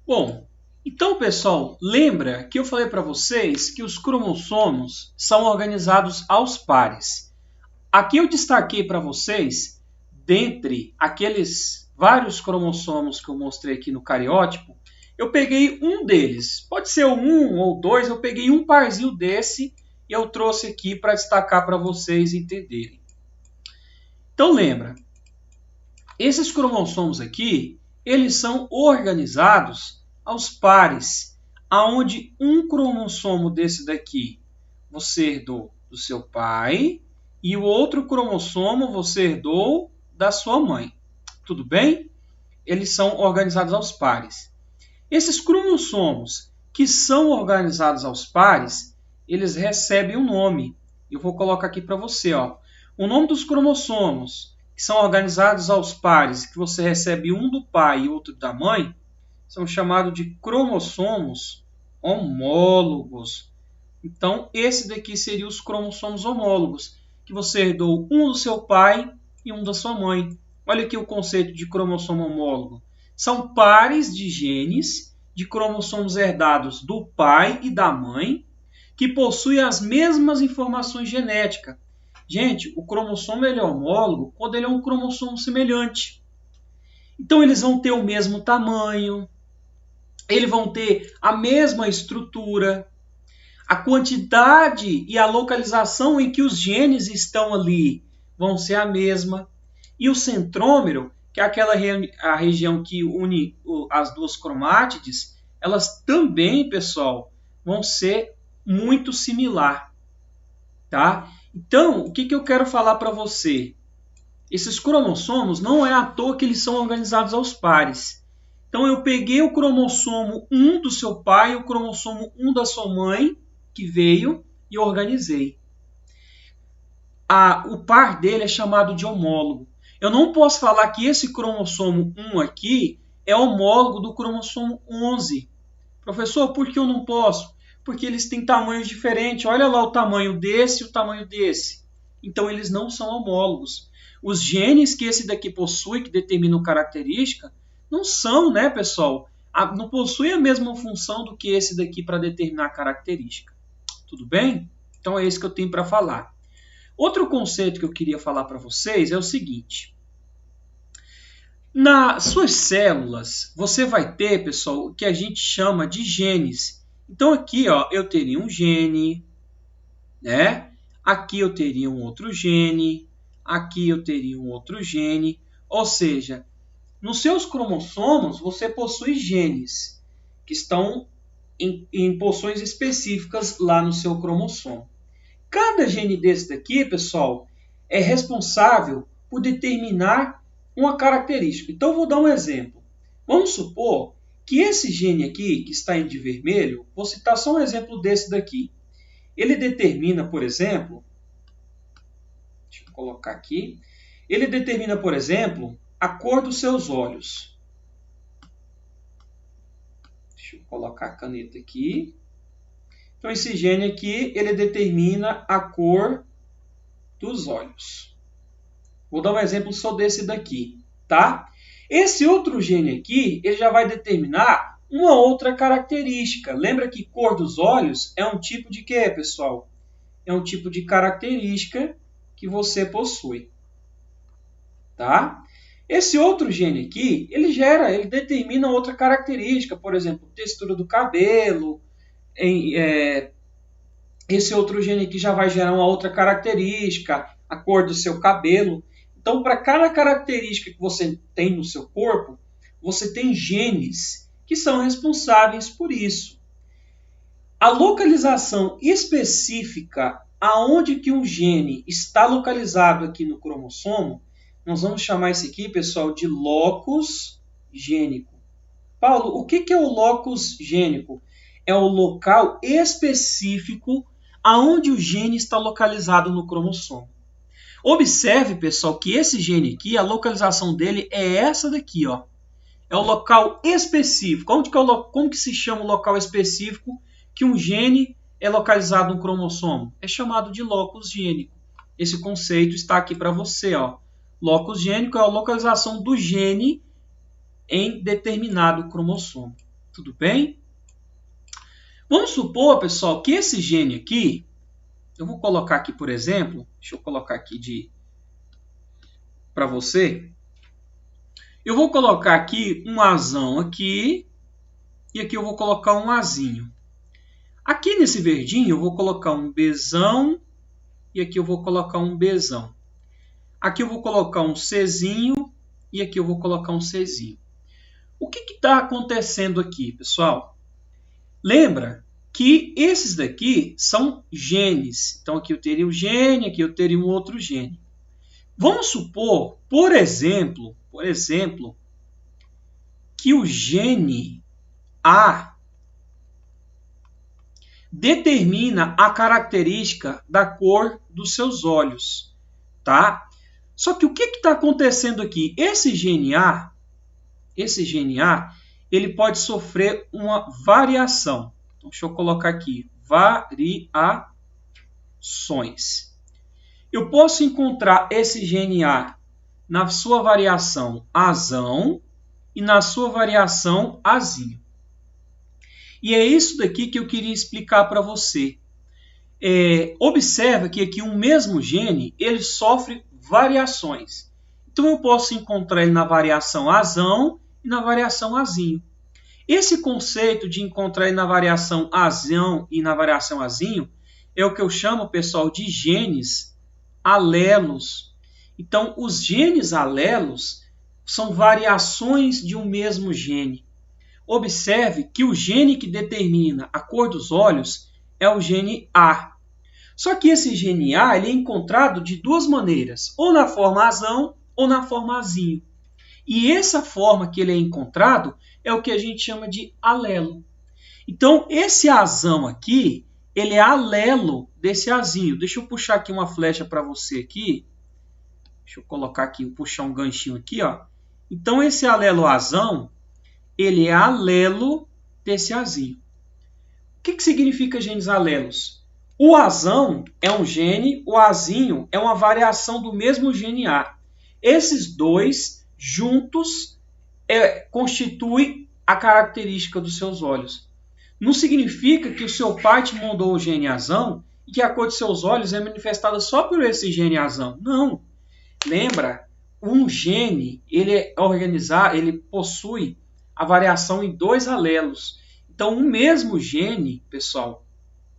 Bom, então, pessoal, lembra que eu falei para vocês que os cromossomos são organizados aos pares. Aqui eu destaquei para vocês, dentre aqueles vários cromossomos que eu mostrei aqui no cariótipo, eu peguei um deles. Pode ser um ou dois, eu peguei um parzinho desse e eu trouxe aqui para destacar para vocês entenderem. Então, lembra, esses cromossomos aqui, eles são organizados aos pares, aonde um cromossomo desse daqui você herdou do seu pai e o outro cromossomo você herdou da sua mãe. Tudo bem? Eles são organizados aos pares. Esses cromossomos que são organizados aos pares, eles recebem um nome. Eu vou colocar aqui para você, ó. O nome dos cromossomos que são organizados aos pares, que você recebe um do pai e outro da mãe, são chamados de cromossomos homólogos. Então, esse daqui seria os cromossomos homólogos, que você herdou um do seu pai e um da sua mãe. Olha aqui o conceito de cromossomo homólogo. São pares de genes de cromossomos herdados do pai e da mãe, que possuem as mesmas informações genéticas. Gente, o cromossomo ele é homólogo quando ele é um cromossomo semelhante. Então, eles vão ter o mesmo tamanho, eles vão ter a mesma estrutura, a quantidade e a localização em que os genes estão ali vão ser a mesma. E o centrômero, que é a região que une as duas cromátides, elas também, pessoal, vão ser muito similar. Tá? Então, o que eu quero falar para você? Esses cromossomos não é à toa que eles são organizados aos pares. Então, eu peguei o cromossomo 1 do seu pai e o cromossomo 1 da sua mãe, que veio, e organizei. O par dele é chamado de homólogo. Eu não posso falar que esse cromossomo 1 aqui é homólogo do cromossomo 11. Professor, por que eu não posso? Porque eles têm tamanhos diferentes. Olha lá o tamanho desse e o tamanho desse. Então, eles não são homólogos. Os genes que esse daqui possui, que determinam característica, não são, né, pessoal? Não possui a mesma função do que esse daqui para determinar característica. Tudo bem? Então, é isso que eu tenho para falar. Outro conceito que eu queria falar para vocês é o seguinte. Nas suas células, você vai ter, pessoal, o que a gente chama de genes. Então, aqui ó, eu teria um gene, né? Aqui eu teria um outro gene, aqui eu teria um outro gene. Ou seja, nos seus cromossomos, você possui genes que estão em posições específicas lá no seu cromossomo. Cada gene desse daqui, pessoal, é responsável por determinar uma característica. Então, eu vou dar um exemplo. Vamos supor que esse gene aqui, que está em de vermelho, vou citar só um exemplo desse daqui. Ele determina, por exemplo, deixa eu colocar aqui, ele determina, por exemplo, a cor dos seus olhos. Deixa eu colocar a caneta aqui. Então, esse gene aqui, ele determina a cor dos olhos. Vou dar um exemplo só desse daqui, tá? Esse outro gene aqui, ele já vai determinar uma outra característica. Lembra que cor dos olhos é um tipo de quê, pessoal? É um tipo de característica que você possui, tá? Esse outro gene aqui, ele determina outra característica, por exemplo, textura do cabelo. Esse outro gene aqui já vai gerar uma outra característica, a cor do seu cabelo. Então, para cada característica que você tem no seu corpo, você tem genes que são responsáveis por isso. A localização específica aonde que um gene está localizado aqui no cromossomo, nós vamos chamar isso aqui, pessoal, de locus gênico. Paulo, o que é o locus gênico? É o local específico aonde o gene está localizado no cromossomo. Observe, pessoal, que esse gene aqui, a localização dele é essa daqui, ó. É o local específico. Como que se chama o local específico que um gene é localizado no cromossomo? É chamado de locus gênico. Esse conceito está aqui para você, ó. Locus gênico é a localização do gene em determinado cromossomo. Tudo bem? Vamos supor, pessoal, que esse gene aqui, eu vou colocar aqui, por exemplo, deixa eu colocar aqui para você. Eu vou colocar aqui um Azão aqui, e aqui eu vou colocar um Azinho. Aqui nesse verdinho eu vou colocar um Bzão, e aqui eu vou colocar um Bzão. Aqui eu vou colocar um Czinho, e aqui eu vou colocar um Czinho. O que está acontecendo aqui, pessoal? Lembra que esses daqui são genes. Então, aqui eu teria um gene, aqui eu teria um outro gene. Vamos supor, por exemplo, que o gene A determina a característica da cor dos seus olhos, tá? Só que o que está acontecendo aqui? Esse gene A, ele pode sofrer uma variação. Então, deixa eu colocar aqui, variações. Eu posso encontrar esse gene A na sua variação Azão e na sua variação Azinho. E é isso daqui que eu queria explicar para você. Observa que aqui um mesmo gene, ele sofre variações. Então eu posso encontrar ele na variação Azão e na variação Azinho. Esse conceito de encontrar ele na variação Azão e na variação Azinho é o que eu chamo, pessoal, de genes alelos. Então, os genes alelos são variações de um mesmo gene. Observe que o gene que determina a cor dos olhos é o gene A. Só que esse gene A ele é encontrado de duas maneiras, ou na forma Azão ou na forma Azinho. E essa forma que ele é encontrado é o que a gente chama de alelo. Então, esse Azão aqui, ele é alelo desse Azinho. Deixa eu puxar aqui uma flecha para você aqui. Deixa eu colocar aqui, puxar um ganchinho aqui, ó. Então, esse alelo Azão, ele é alelo desse Azinho. O que significa genes alelos? O Azão é um gene, o Azinho é uma variação do mesmo gene A. Esses dois juntos constituem a característica dos seus olhos. Não significa que o seu pai te mandou o gene Azão e que a cor de seus olhos é manifestada só por esse gene Azão. Não. Lembra, um gene ele possui a variação em dois alelos. Então, o mesmo gene, pessoal,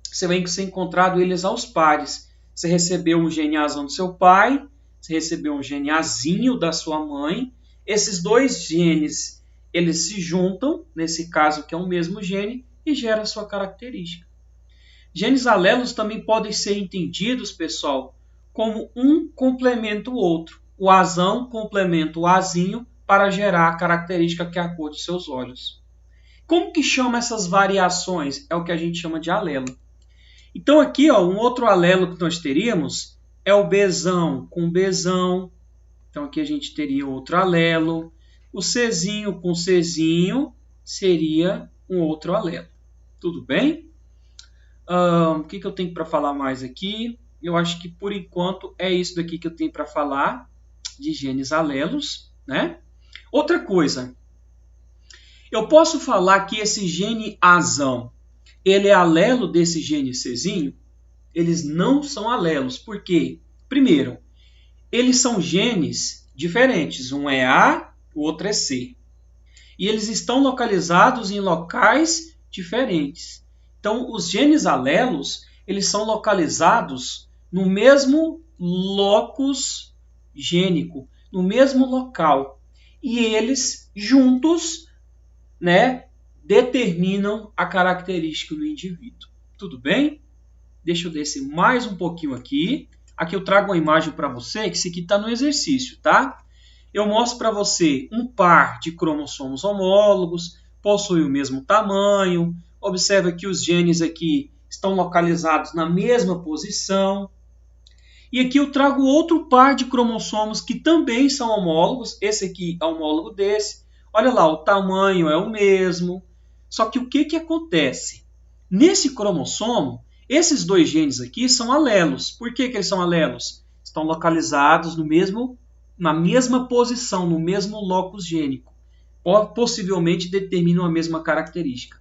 você vai ser encontrado eles aos pares. Você recebeu um gene Azão do seu pai, você recebeu um gene Azinho da sua mãe. Esses dois genes, eles se juntam, nesse caso que é o mesmo gene, e gera a sua característica. Genes alelos também podem ser entendidos, pessoal, como um complementa o outro. O Azão complementa o Azinho para gerar a característica que é a cor de seus olhos. Como que chama essas variações? É o que a gente chama de alelo. Então aqui, ó, um outro alelo que nós teríamos é o Bzão com Bzão. Então aqui a gente teria outro alelo. O Czinho com Czinho seria um outro alelo. Tudo bem? O que eu tenho para falar mais aqui? Eu acho que por enquanto é isso daqui que eu tenho para falar de genes alelos, né? Outra coisa, eu posso falar que esse gene Azão, ele é alelo desse gene Czinho? Eles não são alelos. Por quê? Primeiro, eles são genes diferentes. Um é A, o outro é C. E eles estão localizados em locais diferentes. Então, os genes alelos, eles são localizados no mesmo locus gênico, no mesmo local. E eles, juntos, né, determinam a característica do indivíduo. Tudo bem? Deixa eu descer mais um pouquinho aqui. Aqui eu trago uma imagem para você, que isso aqui está no exercício, tá? Eu mostro para você um par de cromossomos homólogos, possuem o mesmo tamanho. Observa que os genes aqui estão localizados na mesma posição. E aqui eu trago outro par de cromossomos que também são homólogos. Esse aqui é homólogo desse. Olha lá, o tamanho é o mesmo. Só que o que acontece? Nesse cromossomo, esses dois genes aqui são alelos. Por que eles são alelos? Estão localizados na mesma posição, no mesmo locus gênico. possivelmente determinam a mesma característica.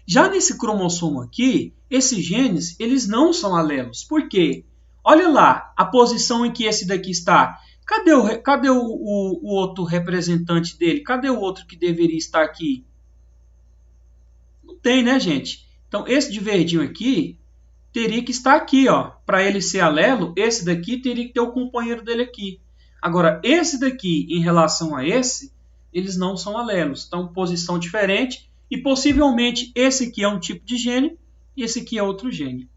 Já nesse cromossomo aqui, esses genes eles não são alelos. Por quê? Olha lá a posição em que esse daqui está. Cadê o outro representante dele? Cadê o outro que deveria estar aqui? Não tem, né, gente? Então, esse de verdinho aqui teria que estar aqui, ó. Para ele ser alelo, esse daqui teria que ter o companheiro dele aqui. Agora, esse daqui, em relação a esse, eles não são alelos. Então, posição diferente. E possivelmente esse aqui é um tipo de gene e esse aqui é outro gene.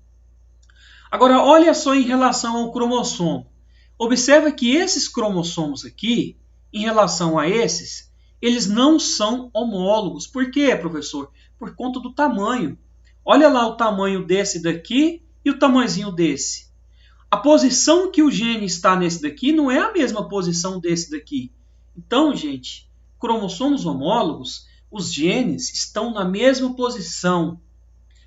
Agora, olha só em relação ao cromossomo. Observa que esses cromossomos aqui, em relação a esses, eles não são homólogos. Por quê, professor? Por conta do tamanho. Olha lá o tamanho desse daqui e o tamanhozinho desse. A posição que o gene está nesse daqui não é a mesma posição desse daqui. Então, gente, cromossomos homólogos, os genes estão na mesma posição,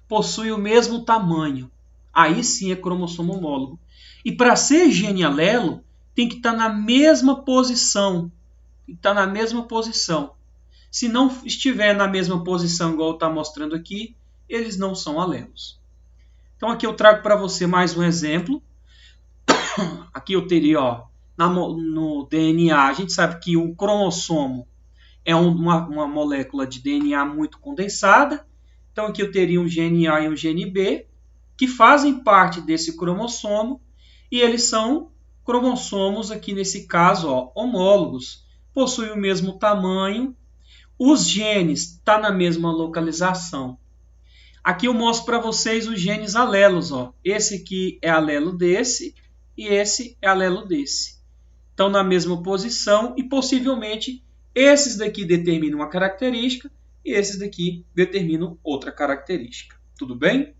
possuem o mesmo tamanho. Aí sim é cromossomo homólogo. E para ser gene alelo, tem que estar na mesma posição. Tem que estar na mesma posição. Se não estiver na mesma posição, igual está mostrando aqui, eles não são alelos. Então aqui eu trago para você mais um exemplo. Aqui eu teria, ó, no DNA, a gente sabe que um cromossomo é uma molécula de DNA muito condensada. Então aqui eu teria um gene A e um gene B, que fazem parte desse cromossomo, e eles são cromossomos, aqui nesse caso, ó, homólogos, possuem o mesmo tamanho, os genes estão na mesma localização. Aqui eu mostro para vocês os genes alelos. Ó. Esse aqui é alelo desse e esse é alelo desse. Estão na mesma posição e possivelmente esses daqui determinam uma característica e esses daqui determinam outra característica. Tudo bem?